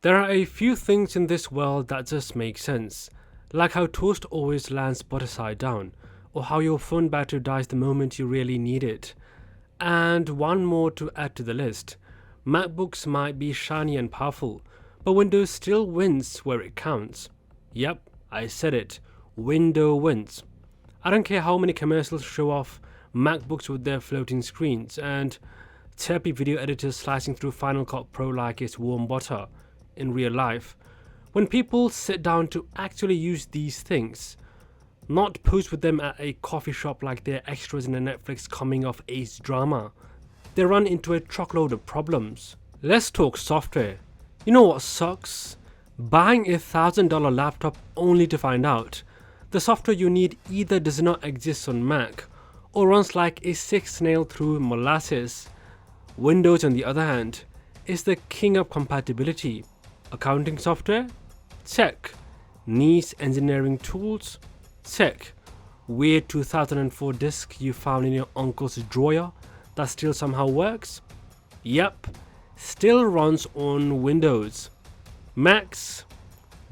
There are a few things in this world that just make sense, like how toast always lands butter side down, or how your phone battery dies the moment you really need it. And one more to add to the list. MacBooks might be shiny and powerful, but Windows still wins where it counts. Yep, I said it. Windows wins. I don't care how many commercials show off MacBooks with their floating screens and chirpy video editors slicing through Final Cut Pro like it's warm butter. In real life, when people sit down to actually use these things, not pose with them at a coffee shop like they're extras in a Netflix coming of age drama, they run into a truckload of problems. Let's talk software. You know what sucks? Buying $1,000 laptop only to find out the software you need either does not exist on Mac or runs like a 6 snail through molasses. Windows, on the other hand, is the king of compatibility. Accounting software? Check. Niche engineering tools? Check. Weird 2004 disk you found in your uncle's drawer that still somehow works? Yep, still runs on Windows. Macs?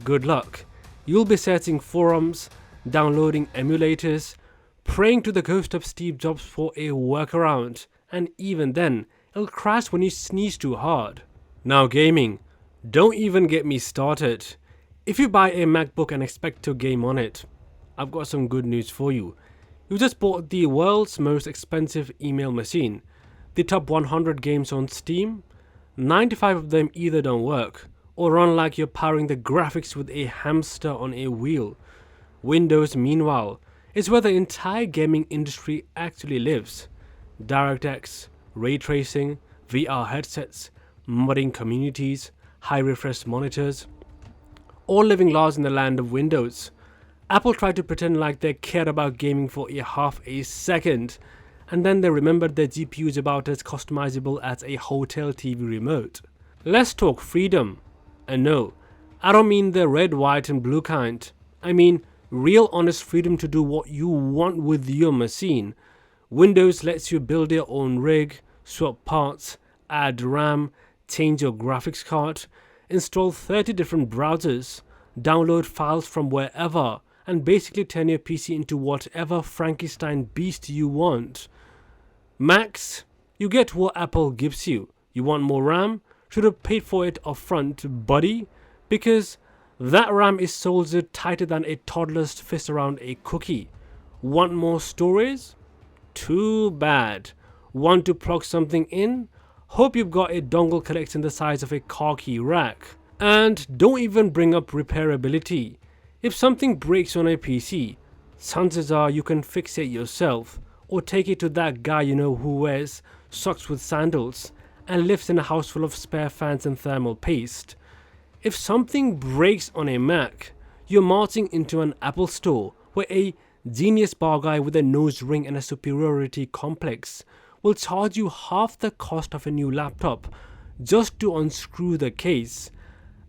Good luck. You'll be searching forums, downloading emulators, praying to the ghost of Steve Jobs for a workaround, and even then, it'll crash when you sneeze too hard. Now gaming. Don't even get me started. If you buy a MacBook and expect to game on it, I've got some good news for you. You just bought the world's most expensive email machine. The top 100 games on Steam, 95 of them either don't work or run like you're powering the graphics with a hamster on a wheel. Windows, meanwhile, is where the entire gaming industry actually lives. DirectX, ray tracing, VR headsets, modding communities, high refresh monitors, all living large in the land of Windows. Apple tried to pretend like they cared about gaming for a half a second, and then they remembered their GPU is about as customizable as a hotel TV remote. Let's talk freedom. And no, I don't mean the red, white and blue kind. I mean real honest freedom to do what you want with your machine. Windows lets you build your own rig, swap parts, add RAM, change your graphics card, install 30 different browsers, download files from wherever, and basically turn your PC into whatever Frankenstein beast you want. Macs, you get what Apple gives you. You want more RAM? Should have paid for it upfront, buddy, because that RAM is soldered tighter than a toddler's fist around a cookie. Want more storage? Too bad. Want to plug something in? Hope you've got a dongle collection the size of a car key rack. And don't even bring up repairability. If something breaks on a PC, chances are you can fix it yourself, or take it to that guy you know who wears socks with sandals and lives in a house full of spare fans and thermal paste. If something breaks on a Mac, you're marching into an Apple store where a genius bar guy with a nose ring and a superiority complex will charge you half the cost of a new laptop just to unscrew the case.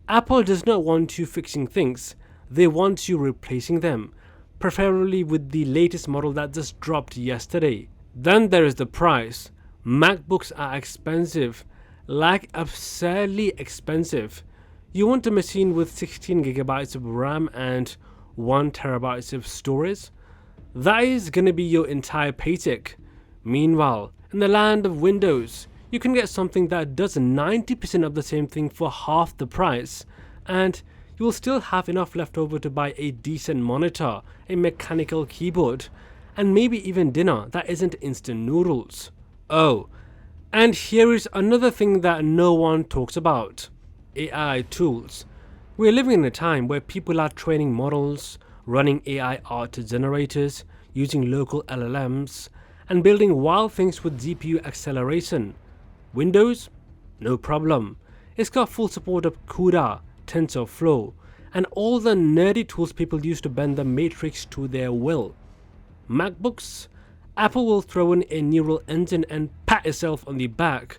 Apple does not want you fixing things, they want you replacing them, preferably with the latest model that just dropped yesterday. Then there is the price. MacBooks are expensive, like absurdly expensive. You want a machine with 16GB of RAM and 1TB of storage? That is gonna be your entire paycheck. Meanwhile, in the land of Windows, you can get something that does 90% of the same thing for half the price, and you will still have enough left over to buy a decent monitor, a mechanical keyboard, and maybe even dinner that isn't instant noodles. Oh, and here is another thing that no one talks about: AI tools. We're living in a time where people are training models, running AI art generators, using local LLMs, and building wild things with GPU acceleration. Windows? No problem. It's got full support of CUDA, TensorFlow, and all the nerdy tools people use to bend the matrix to their will. MacBooks? Apple will throw in a neural engine and pat itself on the back.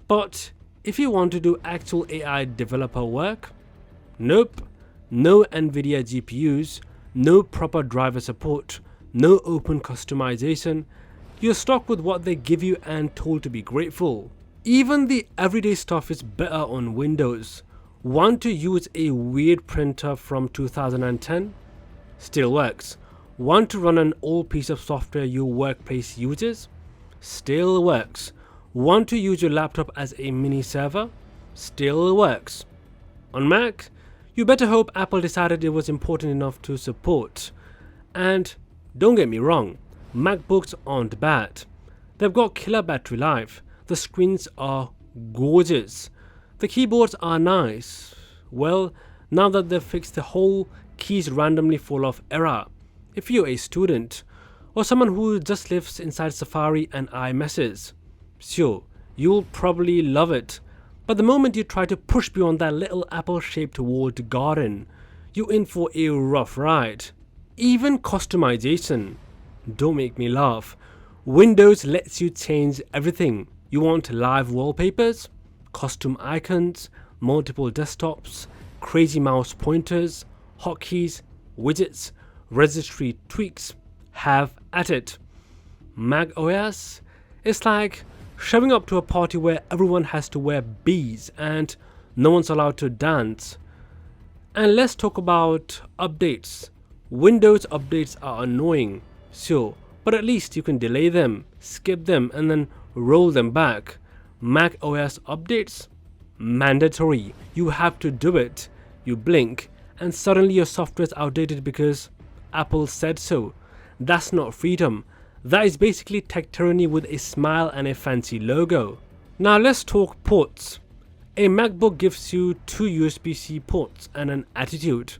But if you want to do actual AI developer work, nope. No NVIDIA GPUs, no proper driver support, no open customization. You're stuck with what they give you and told to be grateful. Even the everyday stuff is better on Windows. Want to use a weird printer from 2010? Still works. Want to run an old piece of software your workplace uses? Still works. Want to use your laptop as a mini server? Still works. On Mac, you better hope Apple decided it was important enough to support. And don't get me wrong, MacBooks aren't bad. They've got killer battery life. The screens are gorgeous. The keyboards are nice. Well, now that they've fixed the whole keys randomly fall off era, if you're a student or someone who just lives inside Safari and iMessages, sure, you'll probably love it. But the moment you try to push beyond that little apple-shaped walled garden, you're in for a rough ride. Even customization. Don't make me laugh. Windows lets you change everything. You want live wallpapers, custom icons, multiple desktops, crazy mouse pointers, hotkeys, widgets, registry tweaks. Have at it. Mac OS is like showing up to a party where everyone has to wear beads and no one's allowed to dance. And let's talk about updates. Windows updates are annoying, sure, but at least you can delay them, skip them, and then roll them back. Mac OS updates? Mandatory. You have to do it. You blink, and suddenly your software is outdated because Apple said so. That's not freedom. That is basically tech tyranny with a smile and a fancy logo. Now let's talk ports. A MacBook gives you 2 USB-C ports and an attitude.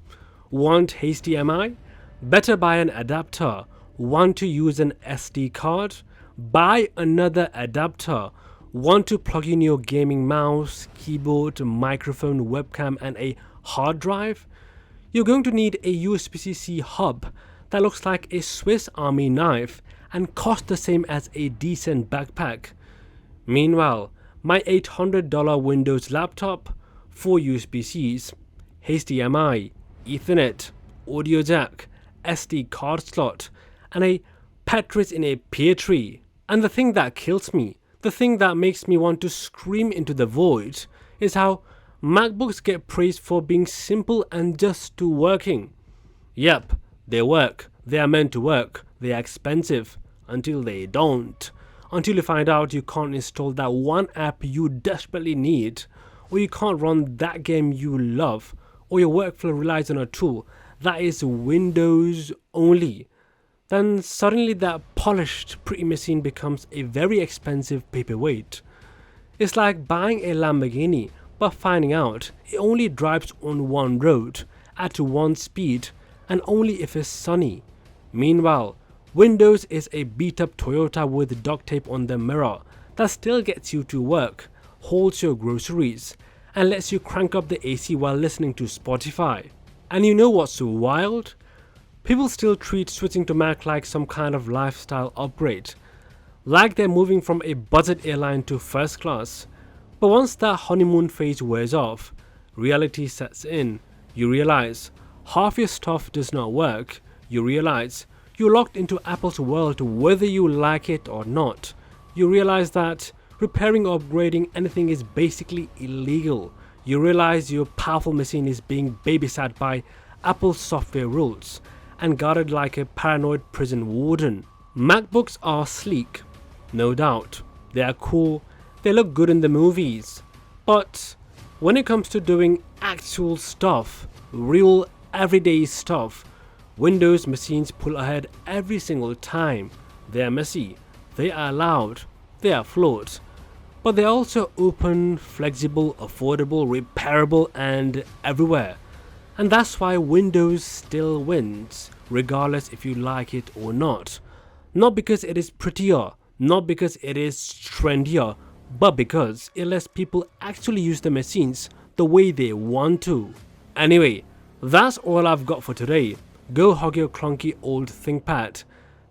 Want HDMI? Better buy an adapter. Want to use an SD card? Buy another adapter. Want to plug in your gaming mouse, keyboard, microphone, webcam and a hard drive? You're going to need a USB-C hub that looks like a Swiss Army knife and costs the same as a decent backpack. Meanwhile, my $800 Windows laptop, 4 USB-Cs, HDMI, Ethernet, audio jack, SD card slot, and a cartridge in a pear tree. And the thing that kills me, the thing that makes me want to scream into the void, is how MacBooks get praised for being simple and just to working. Yep, they work, they are meant to work, they are expensive, until they don't. Until you find out you can't install that one app you desperately need, or you can't run that game you love, or your workflow relies on a tool that is Windows only. Then suddenly that polished, pretty machine becomes a very expensive paperweight. It's like buying a Lamborghini but finding out it only drives on one road, at one speed, and only if it's sunny. Meanwhile, Windows is a beat-up Toyota with duct tape on the mirror that still gets you to work, holds your groceries, and lets you crank up the AC while listening to Spotify. And you know what's wild? People still treat switching to Mac like some kind of lifestyle upgrade, like they're moving from a budget airline to first class. But once that honeymoon phase wears off, reality sets in. You realize half your stuff does not work. You realize you're locked into Apple's world whether you like it or not. You realize that repairing or upgrading anything is basically illegal. You realize your powerful machine is being babysat by Apple's software rules and guarded like a paranoid prison warden. MacBooks are sleek, no doubt. They are cool, they look good in the movies. But when it comes to doing actual stuff, real everyday stuff, Windows machines pull ahead every single time. They are messy, they are loud, they are flawed, but they're also open, flexible, affordable, repairable, and everywhere. And that's why Windows still wins, regardless if you like it or not. Not because it is prettier, not because it is trendier, but because it lets people actually use the machines the way they want to. Anyway, that's all I've got for today. Go hug your clunky old ThinkPad.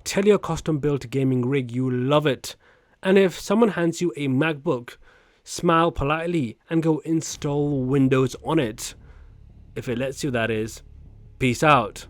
Tell your custom built gaming rig you love it. And if someone hands you a MacBook, smile politely and go install Windows on it. If it lets you, that is. Peace out.